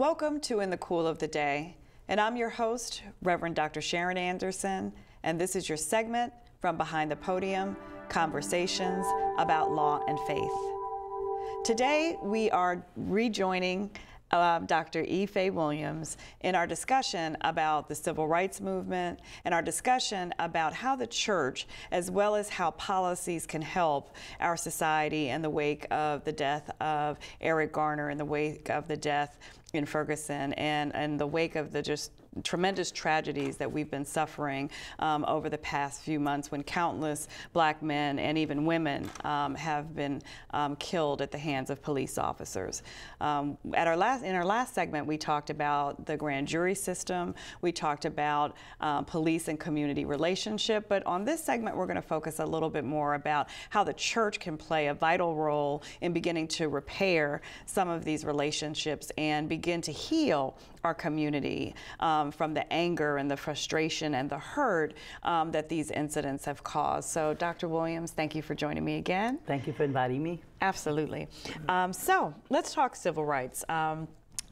Welcome to In the Cool of the Day, and I'm your host, Reverend Dr. Sharon Anderson, and this is your segment from Behind the Podium, Conversations about Law and Faith. Today, we are rejoining Dr. E. Faye Williams in our discussion about the civil rights movement and our discussion about how the church, as well as how policies can help our society in the wake of the death of Eric Garner, in the wake of the death in Ferguson, and the wake of the just tremendous tragedies that we've been suffering over the past few months, when countless black men and even women have been killed at the hands of police officers. In our last segment, we talked about the grand jury system. We talked about police and community relationship. But on this segment, we're going to focus a little bit more about how the church can play a vital role in beginning to repair some of these relationships and begin to heal our community from the anger and the frustration and the hurt that these incidents have caused. So, Dr. Williams, thank you for joining me again. Thank you for inviting me. Absolutely. So, let's talk civil rights.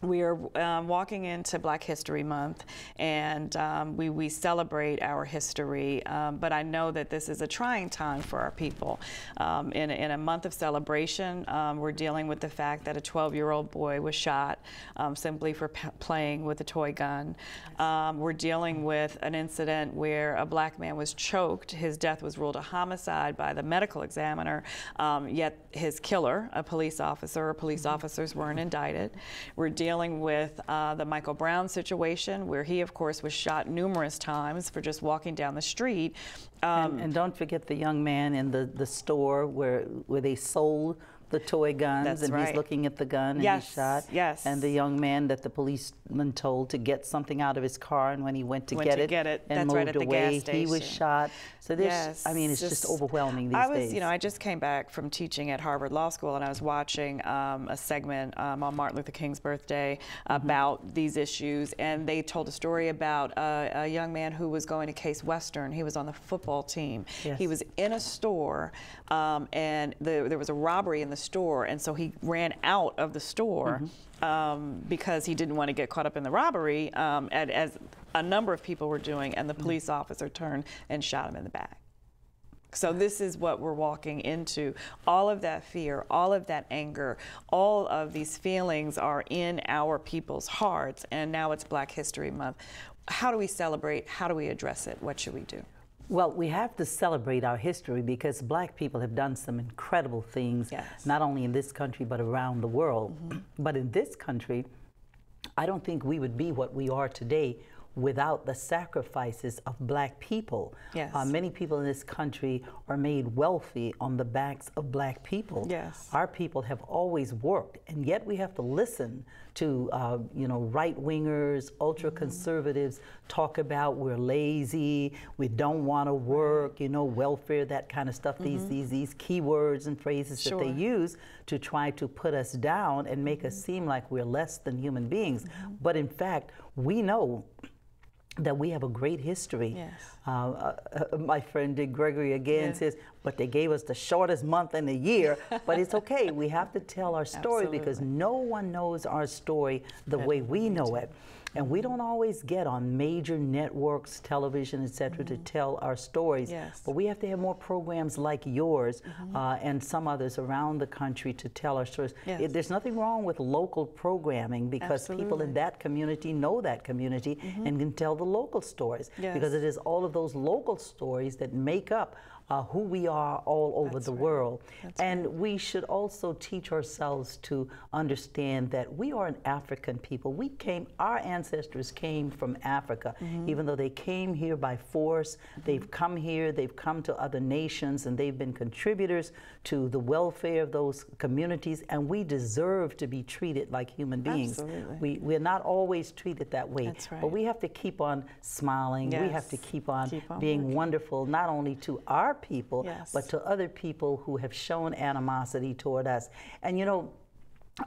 We are walking into Black History Month, and we celebrate our history, but I know that this is a trying time for our people. In a month of celebration, we're dealing with the fact that a 12-year-old boy was shot simply for playing with a toy gun. We're dealing with an incident where a black man was choked. His death was ruled a homicide by the medical examiner, yet his killer, a police officer or police officers, weren't indicted. We're dealing with the Michael Brown situation, where he, of course, was shot numerous times for just walking down the street. And don't forget the young man in the store where they sold the toy guns. That's and right. He's looking at the gun and Yes, he's shot. yes. And the young man that the policeman told to get something out of his car, and when he went to get it and That's moved right, at the away, gas he was station. shot. So there's, Yes, I mean, it's just overwhelming these days. I just came back from teaching at Harvard Law School, and I was watching a segment on Martin Luther King's birthday about these issues, and they told a story about a young man who was going to Case Western. He was on the football team. Yes. He was in a store, and there was a robbery in the store, and so he ran out of the store because he didn't want to get caught up in the robbery, as a number of people were doing, and the police officer turned and shot him in the back. So this is what we're walking into. All of that fear, all of that anger, all of these feelings are in our people's hearts, and now it's Black History Month. How do we celebrate? How do we address it? What should we do? Well, we have to celebrate our history because black people have done some incredible things, Yes. not only in this country but around the world. But in this country, I don't think we would be what we are today without the sacrifices of black people. Yes. Many people in this country are made wealthy on the backs of black people. Yes. Our people have always worked, and yet we have to listen to right-wingers, ultra-conservatives talk about we're lazy, we don't want to work, welfare, that kind of stuff. These keywords and phrases that they use to try to put us down and make us seem like we're less than human beings. But in fact, we know that we have a great history. Yes. My friend Dick Gregory again says, but they gave us the shortest month in the year. But it's okay. We have to tell our story because no one knows our story the way we know it. And we don't always get on major networks, television, etc., to tell our stories. Yes. But we have to have more programs like yours and some others around the country to tell our stories. Yes. There's nothing wrong with local programming because people in that community know that community and can tell the local stories. Yes. Because it is all of those local stories that make up who we are all over the world. And we should also teach ourselves to understand that we are an African people. Our ancestors came from Africa. Even though they came here by force, they've come here, they've come to other nations, and they've been contributors to the welfare of those communities, and we deserve to be treated like human beings. Absolutely. We're not always treated that way. That's right. But we have to keep on smiling. We have to keep on being working. wonderful, not only to our people, Yes. but to other people who have shown animosity toward us. And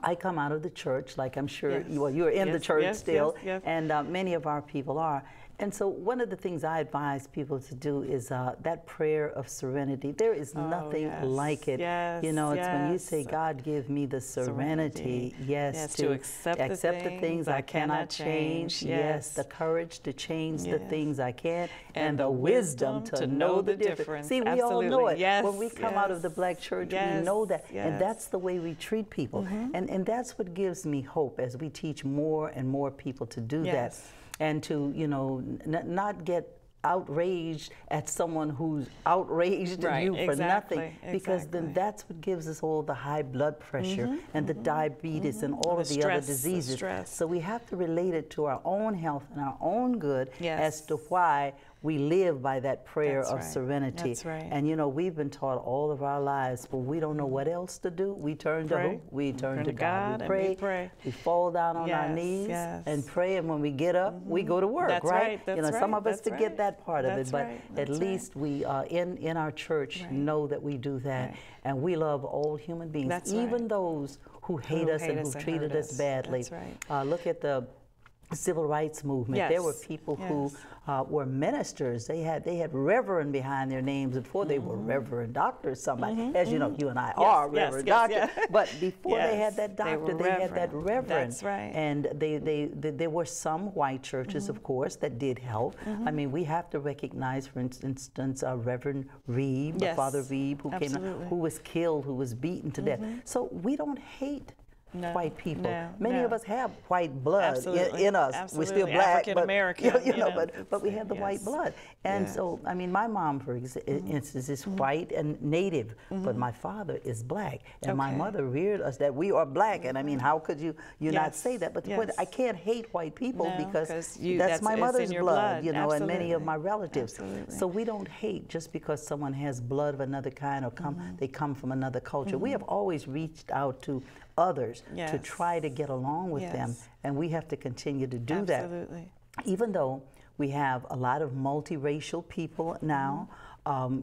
I come out of the church, like I'm sure Yes. you're in the church Yes, still, yes, yes. and many of our people are. And so one of the things I advise people to do is that prayer of serenity. There is nothing like it. Yes, you know, it's when you yes. say, God, give me the serenity, yes, to accept the things I cannot change, yes, the courage to change the things I can, and the wisdom to know the difference. See, we all know it. Yes, when we come out of the black church, we know that, and that's the way we treat people. And that's what gives me hope as we teach more and more people to do that. And to, you know, not get outraged at someone who's outraged you for nothing, because then that's what gives us all the high blood pressure and the diabetes and all of the other diseases. So we have to relate it to our own health and our own good as to why we live by that prayer of serenity. That's right. And you know, we've been taught all of our lives, but we don't know what else to do. We turn to who? We turn to God. We pray. We fall down on our knees and pray, and when we get up, we go to work, That's right? You know, some of us forget that part of it, but at least we in our church know that we do that, and we love all human beings, even those who hate us and who treated us badly. Look at the civil rights movement. There were people who were ministers. They had reverend behind their names before they were reverend doctors. Somebody, as you know, you and I are reverend doctors. But before they had that doctor, they had that reverend. That's right. And there were some white churches, of course, that did help. I mean, we have to recognize, for instance, Reverend Reeb, Father Reeb, who came, who was killed, who was beaten to death. So we don't hate white people. Many of us have white blood in us. We're still black, African American, but we have the white blood. And so, I mean, my mom, for instance, is white and native, but my father is black, and my mother reared us that we are black. And I mean, how could you not say that? But the point, I can't hate white people because that's my mother's blood, you know, and many of my relatives. So we don't hate just because someone has blood of another kind or they come from another culture. We have always reached out to others to try to get along with them, and we have to continue to do that. Even though we have a lot of multiracial people now.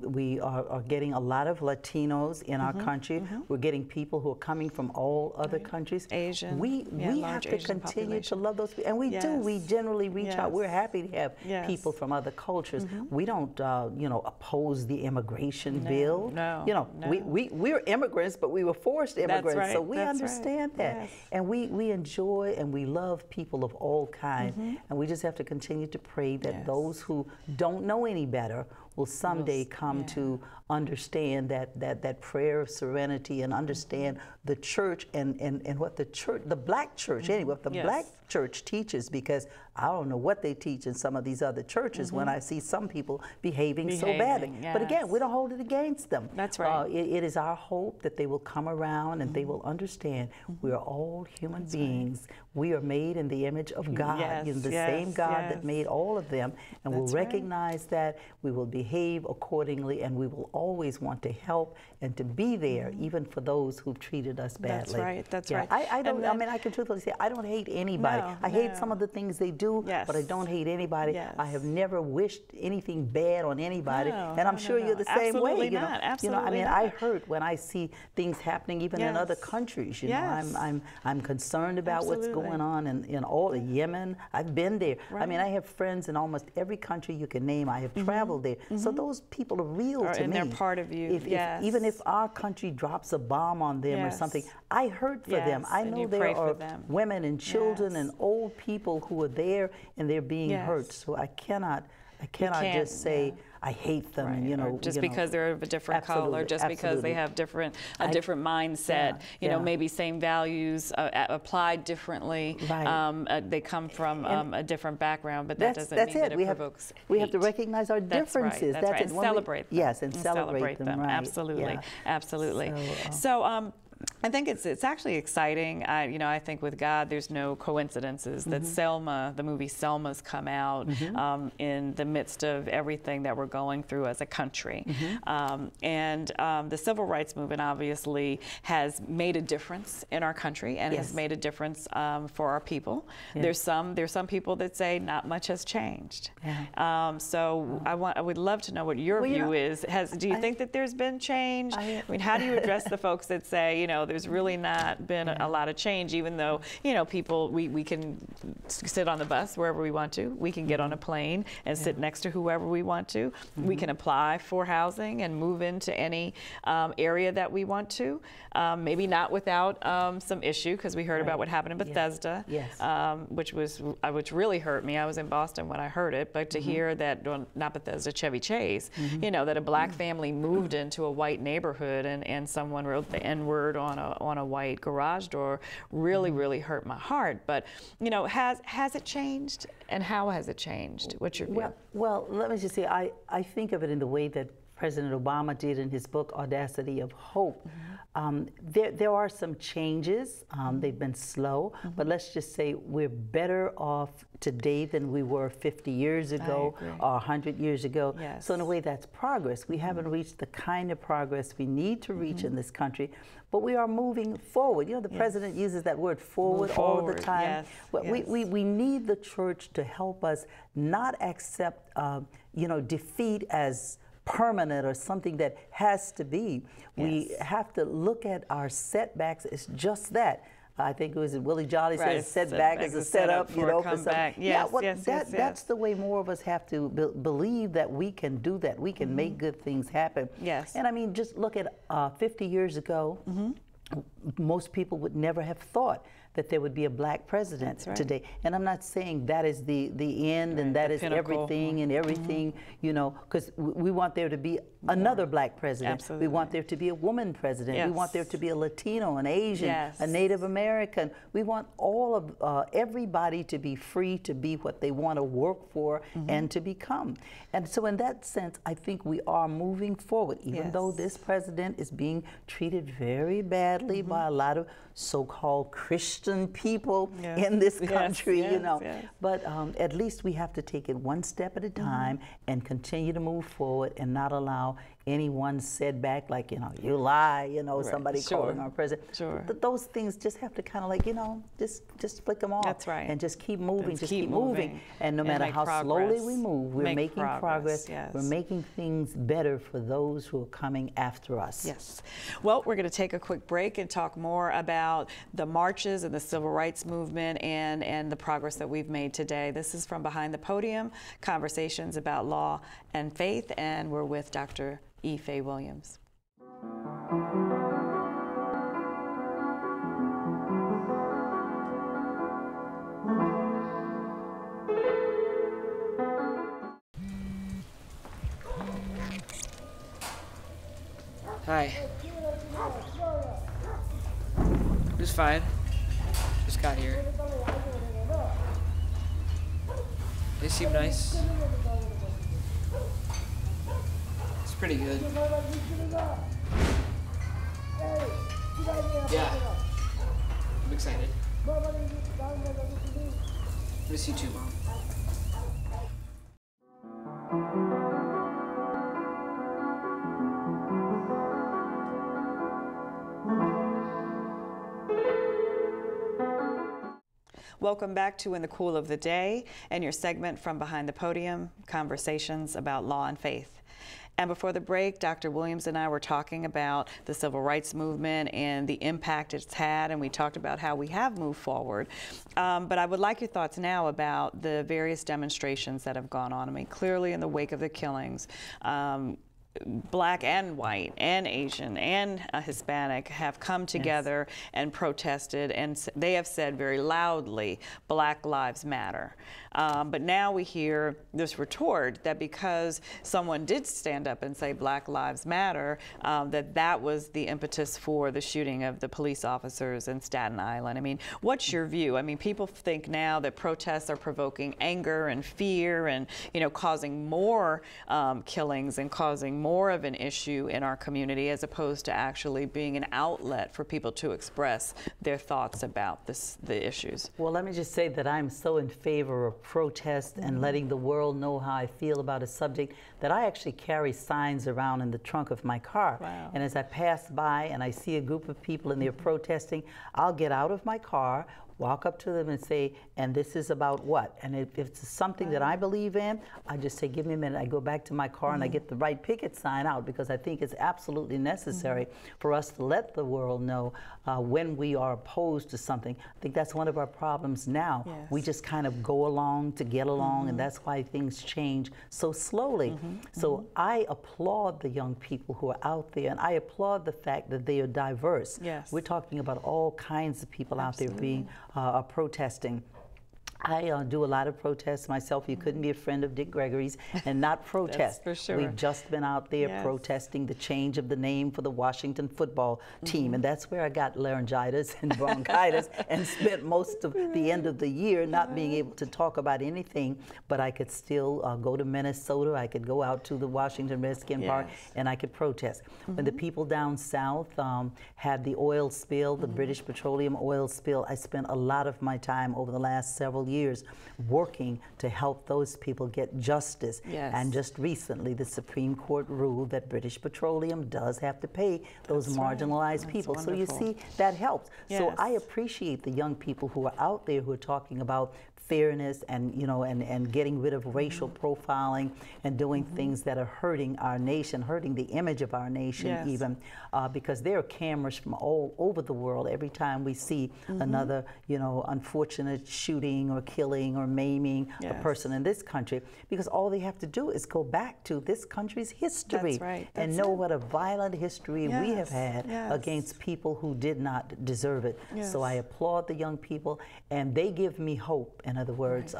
We are getting a lot of Latinos in our country. We're getting people who are coming from all other countries. Asian. We have to continue to love those people. And we do. We generally reach out. We're happy to have people from other cultures. We don't, you know, oppose the immigration bill. You know, we're immigrants, but we were forced immigrants. So we understand that. And we enjoy and we love people of all kinds. And we just have to continue to pray that those who don't know any better will someday come to understand that prayer of serenity and understand the church and what the black church, anyway, what the black church teaches, because I don't know what they teach in some of these other churches when I see some people behaving so badly. But again, we don't hold it against them. That's right. It is our hope that they will come around and they will understand we are all human beings. We are made in the image of God, you know, the same God that made all of them, and we'll recognize that. We will behave accordingly, and we will always want to help and to be there, even for those who've treated us badly. That's right. I don't. I mean, I can truthfully say I don't hate anybody. I hate some of the things they do, but I don't hate anybody. I have never wished anything bad on anybody, and I'm sure you're the same way. You know, I mean, I hurt when I see things happening even in other countries. You know, I'm concerned about what's going on in all of Yemen. I've been there. I mean, I have friends in almost every country you can name. I have traveled there. So those people are real to me. And they're part of you. Even if our country drops a bomb on them or something, I hurt for them. I know there are women and children and old people who are there and they're being hurt. So I cannot just say I hate them, you know. Or just because they're of a different color, just because they have a different mindset, you know, maybe same values applied differently. They come from a different background, but that doesn't mean that it provokes hate. We have to recognize our differences. That's right. And celebrate them. Yes, and celebrate them. Absolutely, absolutely. So I think it's actually exciting. I think with God, there's no coincidences that Selma, the movie Selma's come out in the midst of everything that we're going through as a country. And the civil rights movement obviously has made a difference in our country and has made a difference for our people. There's some people that say not much has changed. So I would love to know what your view is. Do you think that there's been change? I mean, how do you address the folks that say, there's really not been a lot of change, even though, people, we can sit on the bus wherever we want to. We can get on a plane and sit next to whoever we want to. We can apply for housing and move into any area that we want to. Maybe not without some issue, because we heard about what happened in Bethesda, which really hurt me. I was in Boston when I heard it, but to hear that, well, not Bethesda, Chevy Chase, that a black family moved into a white neighborhood and someone wrote the N-word on a white garage door really hurt my heart. But, has it changed, and how has it changed? What's your view? Well, let me just say, I think of it in the way that President Obama did in his book, Audacity of Hope. There are some changes. They've been slow, but let's just say we're better off today than we were 50 years ago or 100 years ago. Yes. So in a way, that's progress. We haven't reached the kind of progress we need to reach in this country, but we are moving forward. The president uses that word forward all the time. We need the church to help us not accept, defeat as permanent or something that has to be. We have to look at our setbacks as just that. I think it was Willie Jolly said setback is a setup, for something. That's the way more of us have to believe that we can do that. We can make good things happen. Yes. And I mean, just look at 50 years ago, most people would never have thought that there would be a black president today. And I'm not saying that is the end and that is everything and everything, because we want there to be another black president. Absolutely. We want there to be a woman president. Yes. We want there to be a Latino, an Asian, a Native American. We want all of everybody to be free to be what they want to work for and to become. And so in that sense, I think we are moving forward, even though this president is being treated very badly by a lot of so-called Christian people in this country, But at least we have to take it one step at a time and continue to move forward and not allow any one setback, like, you lie, somebody calling our president. Those things just have to kind of just flick them off. That's right. And just keep moving, just keep moving. And no matter how slowly we move, we're making progress. Yes. We're making things better for those who are coming after us. Yes. Well, we're going to take a quick break and talk more about the marches and the civil rights movement and the progress that we've made today. This is From Behind the Podium, conversations about law and faith, and we're with Dr. E. Faye Williams. Hi. It was fine. Just got here. They seem nice. It's pretty good. Yeah. I'm excited. Miss you too, Mom. Welcome back to In the Cool of the Day and your segment From Behind the Podium, conversations about law and faith. And before the break, Dr. Williams and I were talking about the civil rights movement and the impact it's had, and we talked about how we have moved forward. But I would like your thoughts now about the various demonstrations that have gone on. I mean, clearly in the wake of the killings, Black and white and Asian and Hispanic have come together and protested, and they have said very loudly, Black Lives Matter. But now we hear this retort that because someone did stand up and say Black Lives Matter, that was the impetus for the shooting of the police officers in Staten Island. I mean, what's your view? I mean, people think now that protests are provoking anger and fear and, causing more killings and causing more of an issue in our community, as opposed to actually being an outlet for people to express their thoughts about the issues. Well, let me just say that I'm so in favor of protest and letting the world know how I feel about a subject that I actually carry signs around in the trunk of my car. Wow. And as I pass by and I see a group of people and they're protesting, I'll get out of my car, walk up to them and say, and this is about what? And if it's something that I believe in, I just say, give me a minute. I go back to my car and I get the right picket sign out, because I think it's absolutely necessary for us to let the world know when we are opposed to something. I think that's one of our problems now. Yes. We just kind of go along to get along, and that's why things change so slowly. So I applaud the young people who are out there, and I applaud the fact that they are diverse. Yes. We're talking about all kinds of people out there being protesting. I do a lot of protests myself. You couldn't be a friend of Dick Gregory's and not protest. That's for sure. We've just been out there protesting the change of the name for the Washington football team, and that's where I got laryngitis and bronchitis and spent most of the end of the year not being able to talk about anything, but I could still go to Minnesota. I could go out to the Washington Redskin Park and I could protest. When the people down south had the oil spill, the British petroleum oil spill, I spent a lot of my time over the last several years working to help those people get justice. And just recently the Supreme Court ruled that British Petroleum does have to pay those marginalized people. So you see, that helps. So I appreciate the young people who are out there who are talking about fairness and, you know, and getting rid of racial profiling and doing things that are hurting our nation, hurting the image of our nation even, because there are cameras from all over the world every time we see another, you know, unfortunate shooting or killing or maiming a person in this country, because all they have to do is go back to this country's history and know what a violent history we have had against people who did not deserve it. So I applaud the young people, and they give me hope. In other words,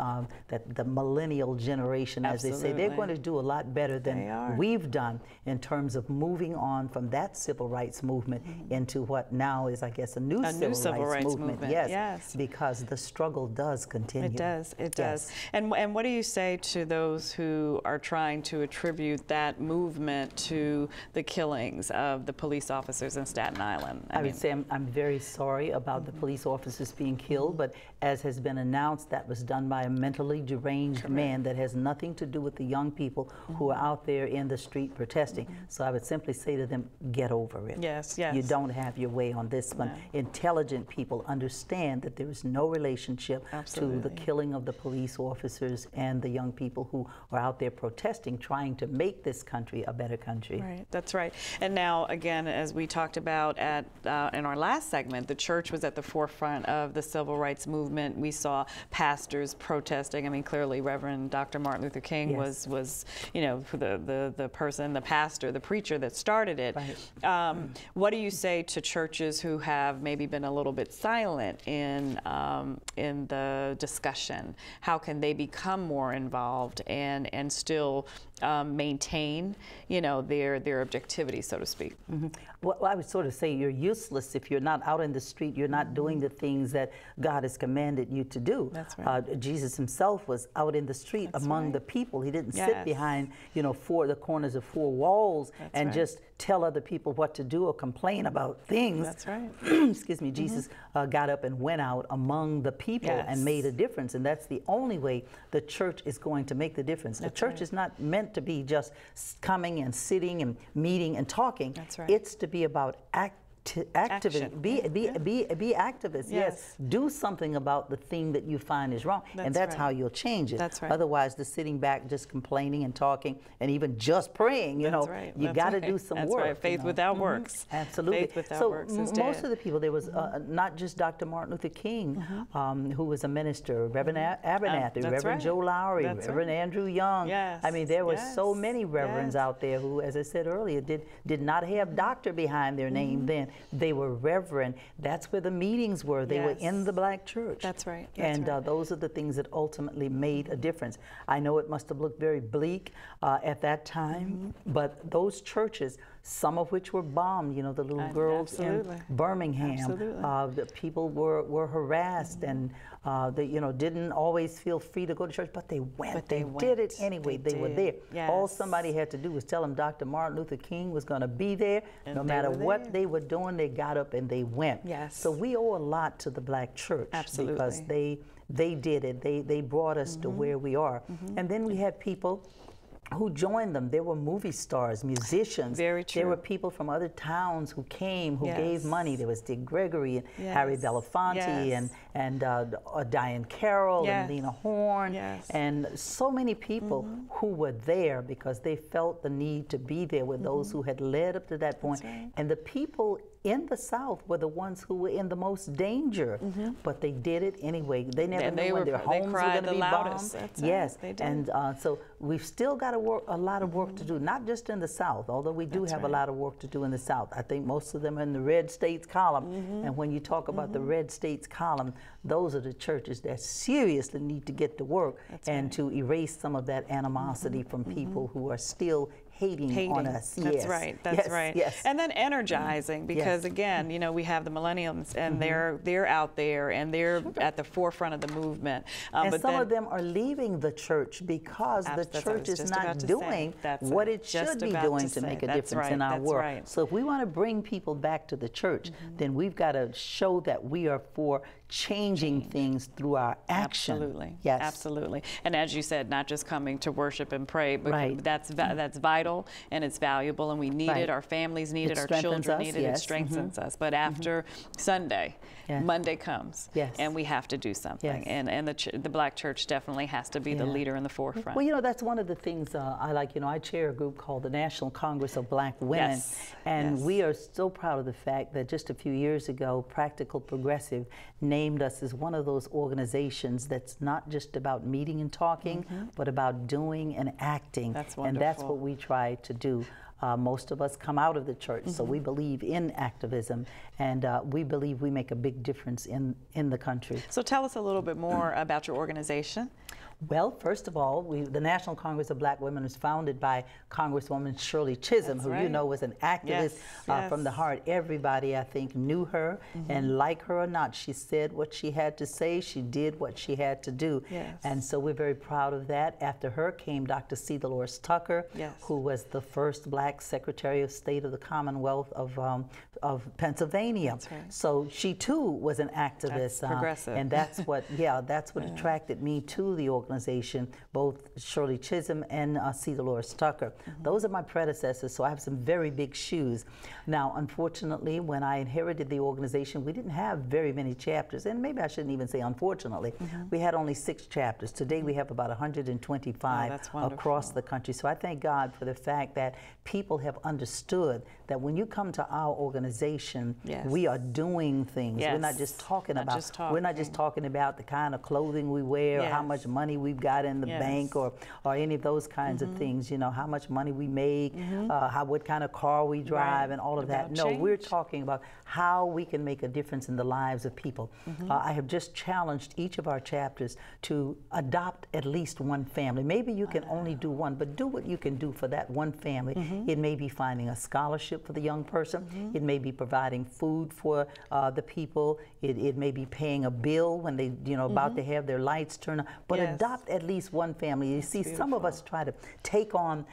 that the millennial generation, as they say, they're going to do a lot better than we've done in terms of moving on from that civil rights movement into what now is, I guess, a new civil rights movement. Yes, because the struggle does continue. It does. It does. And what do you say to those who are trying to attribute that movement to the killings of the police officers in Staten Island? I would say I'm very sorry about the police officers being killed, but as has been announced, that was done by a mentally deranged man that has nothing to do with the young people who are out there in the street protesting. So I would simply say to them, get over it. Yes, yes. You don't have your way on this one. Intelligent people understand that there is no relationship to the killing of the police officers and the young people who are out there protesting, trying to make this country a better country. Right, that's right. And now, again, as we talked about in our last segment, the church was at the forefront of the civil rights movement. We saw pastors protesting. I mean, clearly, Reverend Dr. Martin Luther King was, you know, the person, the pastor, the preacher that started it. What do you say to churches who have maybe been a little bit silent in the discussion? How can they become more involved and still maintain, you know, their objectivity, so to speak? Well, I would sort of say you're useless if you're not out in the street, you're not doing the things that God has commanded you to do. That's right. Jesus himself was out in the street among the people. He didn't sit behind, you know, the corners of four walls and just tell other people what to do or complain about things. That's right. Excuse me. Jesus got up and went out among the people and made a difference, and that's the only way the church is going to make the difference. The church is not meant to be just coming and sitting and meeting and talking. That's right. It's to be about activism. Be activists. Yes. Do something about the thing that you find is wrong, and that's how you'll change it. That's right. Otherwise, the sitting back, just complaining and talking, and even just praying, you know, you got to do some work. That's right. Faith without works. Absolutely. Faith without works is dead. Most of the people, there was not just Dr. Martin Luther King, who was a minister, Reverend Abernathy, Reverend Joe Lowry, Reverend Andrew Young. I mean, there were so many reverends out there who, as I said earlier, did not have doctor behind their name then. They were reverend. That's where the meetings were. They were in the black church. That's right. And those are the things that ultimately made a difference. I know it must have looked very bleak at that time, but those churches, some of which were bombed, you know, the little girls in Birmingham, the people were harassed and they, you know, didn't always feel free to go to church, but they went. They did it anyway. They were there. All somebody had to do was tell them Dr. Martin Luther King was going to be there. And no matter what they were doing, they got up and they went. So we owe a lot to the black church because they did it. They brought us to where we are. And then we had people who joined them. There were movie stars, musicians. Very true. There were people from other towns who came, who gave money. There was Dick Gregory and Harry Belafonte and Diane Carroll Yes. and Lena Horne, Yes. and so many people who were there because they felt the need to be there with those who had led up to that point. That's right. And the people in the South were the ones who were in the most danger, but they did it anyway. They never And knew they when were- their they homes were cried going to the be loudest. bombed. That's right. Yes, They did. and so we've still got a lot of work to do, not just in the South, although we do That's have right. a lot of work to do in the South. I think most of them are in the red states column, and when you talk about the red states column, those are the churches that seriously need to get to work and to erase some of that animosity from people who are still hating on us. That's Yes. right. That's Yes. right. Yes. And then energizing, because Yes. again, you know, we have the millennials, and they're out there, and they're at the forefront of the movement. And but some then, of them are leaving the church because the That's what I church was is just not about to doing say. That's what it. it should Just be about doing to to say. make a That's difference in right. our That's world. right. So if we want to bring people back to the church, then we've got to show that we are for changing things through our action. Absolutely. Yes. Absolutely. And as you said, not just coming to worship and pray, but Right. that's vital and it's valuable, and we need Right. it. Our families need It it. Our strengthens children us, need it. It yes. strengthens us. But after Sunday, Yes. Monday comes, Yes. and we have to do something. Yes. And the Black church definitely has to be the Yeah. leader in the forefront. Well, you know, that's one of the things I like. You know, I chair a group called the National Congress of Black Women. Yes. And Yes. we are so proud of the fact that just a few years ago, Practical Progressive named us as one of those organizations that's not just about meeting and talking, but about doing and acting. That's And that's wonderful. what we try to do. Most of us come out of the church, so we believe in activism, and we believe we make a big difference in the country. So tell us a little bit more about your organization. Well, first of all, the National Congress of Black Women was founded by Congresswoman Shirley Chisholm, That's who you right. know was an activist Yes, from the yes. heart. Everybody, I think, knew her, and like her or not, she said what she had to say. She did what she had to do. Yes. And so we're very proud of that. After her came Dr. C. Dolores Tucker, Yes. who was the first Black Secretary of State of the Commonwealth of Pennsylvania. That's right. So she too was an activist. That's progressive. And that's what, that's what attracted me to the organization, both Shirley Chisholm and C. Dolores Tucker. Those are my predecessors, so I have some very big shoes. Now, unfortunately, when I inherited the organization, we didn't have very many chapters, and maybe I shouldn't even say unfortunately. We had only 6 chapters. Today we have about 125 that's wonderful. across the country. So I thank God for the fact that people have understood that when you come to our organization, Yes. we are doing things. We're not Yes. just talking Not about. just We're not just talking about the kind of clothing we wear, or how Yes. much money we've got in the Yes. bank, or any of those kinds of things. You know, how much money we make, what kind of car we drive, Right. and all of that. About No, we're change. talking about how we can make a difference in the lives of people. I have just challenged each of our chapters to adopt at least one family. Maybe you can only do one, but do what you can do for that one family. It may be finding a scholarship for the young person. It may be providing food for the people. It may be paying a bill when they, about to have their lights turned on. But Yes. adopt at least one family. You see, some of us try to take on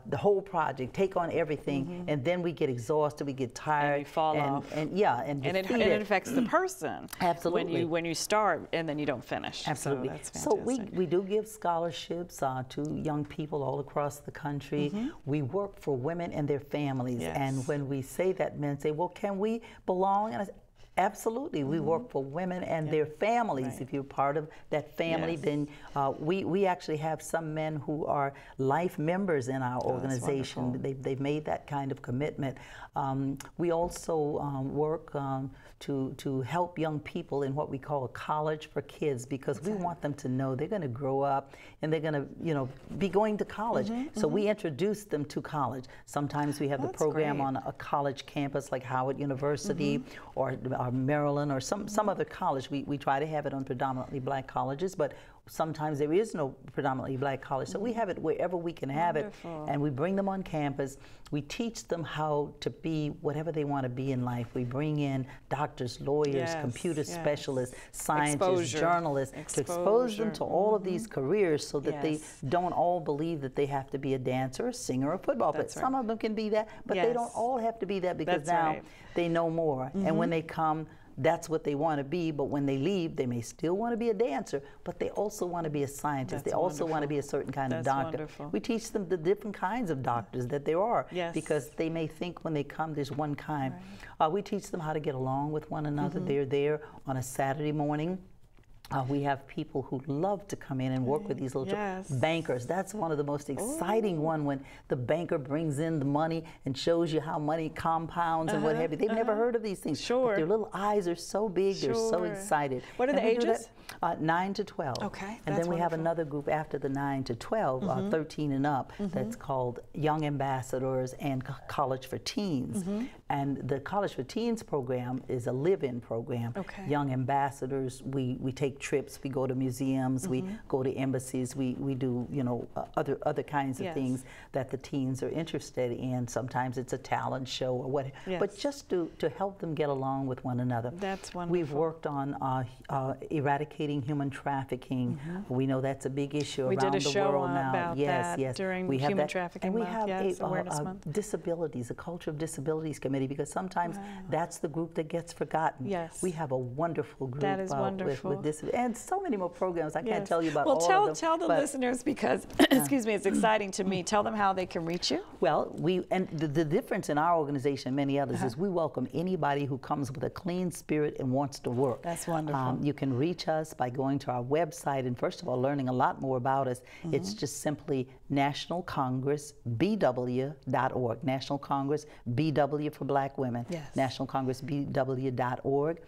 the whole project, take on everything, and then we get exhausted, we get tired, we fall off. and it defeated. affects the person. Absolutely. When you start and then you don't finish. Absolutely. So, that's So fantastic. we do give scholarships to young people all across the country. We work for women and their families. Yes. And when we say that, men say, well, can we belong? And I say, absolutely. We work for women and their families. Right. If you're part of that family, Yes. then we actually have some men who are life members in our that's organization. wonderful. They've made that kind of commitment. We also work to help young people in what we call a college for kids, because we want them to know they're going to grow up and they're going to be going to college. So we introduce them to college. Sometimes we have the That's program great. on a college campus like Howard University or Maryland or some other college. We try to have it on predominantly Black colleges, but sometimes there is no predominantly Black college. So we have it wherever we can have Wonderful. it, and we bring them on campus. We teach them how to be whatever they want to be in life. We bring in doctors, lawyers, Yes, computer yes. specialists, scientists, Exposure. journalists, to expose them to all of these careers so that Yes. they don't all believe that they have to be a dancer, a singer, or a football player. That's Some right. of them can be that, but they don't Yes. all have to be that, because That's now right. they know more. And when they come, that's what they want to be, but when they leave, they may still want to be a dancer, but they also want to be a scientist. They also want to be a certain kind of doctor. Wonderful. We teach them the different kinds of doctors that there are, Yes. because they may think when they come there's one kind. Right. We teach them how to get along with one another. They're there on a Saturday morning. We have people who love to come in and work with these little bankers. That's one of the most exciting one, when the banker brings in the money and shows you how money compounds and what have you. They've never heard of these things. But their little eyes are so big, they're so excited. What are the ages? 9 to 12. Okay, and then we have another group after the 9 to 12, 13 and up, that's called Young Ambassadors and College for Teens. And the College for Teens program is a live-in program. Okay. Young Ambassadors, we take trips, we go to museums, we go to embassies, we do, you know, other kinds of things that the teens are interested in. Sometimes it's a talent show or what, but just to help them get along with one another. That's wonderful. We've worked on eradicating human trafficking. We know that's a big issue around the world now. We did a show about that during we have Human that. Trafficking And we Month, have Awareness Month. disabilities, a culture of disabilities committee, because sometimes that's the group that gets forgotten. Yes. We have a wonderful group That is wonderful. with this, and so many more programs. I can't tell you about all of them. Tell the listeners, because excuse me, it's exciting to me. Tell them how they can reach you. Well, the difference in our organization and many others is we welcome anybody who comes with a clean spirit and wants to work. That's wonderful. You can reach us by going to our website and first of all learning a lot more about us. It's just simply nationalcongressbw.org. National Congress BW for Black women. Yes. nationalcongressbw.org.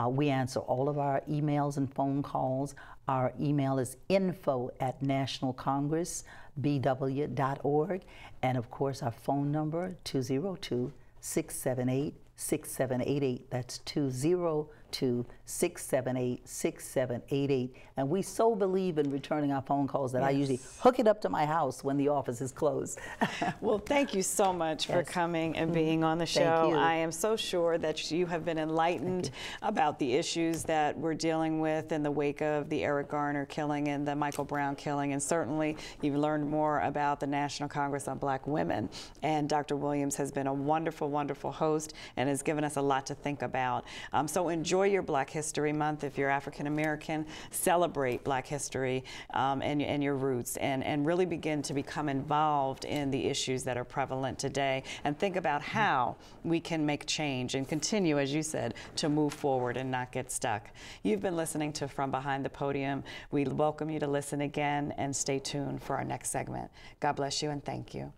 We answer all of our emails and phone calls. Our email is info@nationalcongressbw.org. And of course, our phone number, 202-678-6788. That's 202-678-6788. And we so believe in returning our phone calls that I usually hook it up to my house when the office is closed. Well, thank you so much for coming and being on the show. Thank you. I am so sure that you have been enlightened about the issues that we're dealing with in the wake of the Eric Garner killing and the Michael Brown killing. And certainly you've learned more about the National Congress on Black Women. And Dr. Williams has been a wonderful, wonderful host and has given us a lot to think about. So enjoy your Black History Month. If you're African American, celebrate Black history and your roots, and really begin to become involved in the issues that are prevalent today, and think about how we can make change and continue, as you said, to move forward and not get stuck. You've been listening to From Behind the Podium. We welcome you to listen again and stay tuned for our next segment. God bless you and thank you.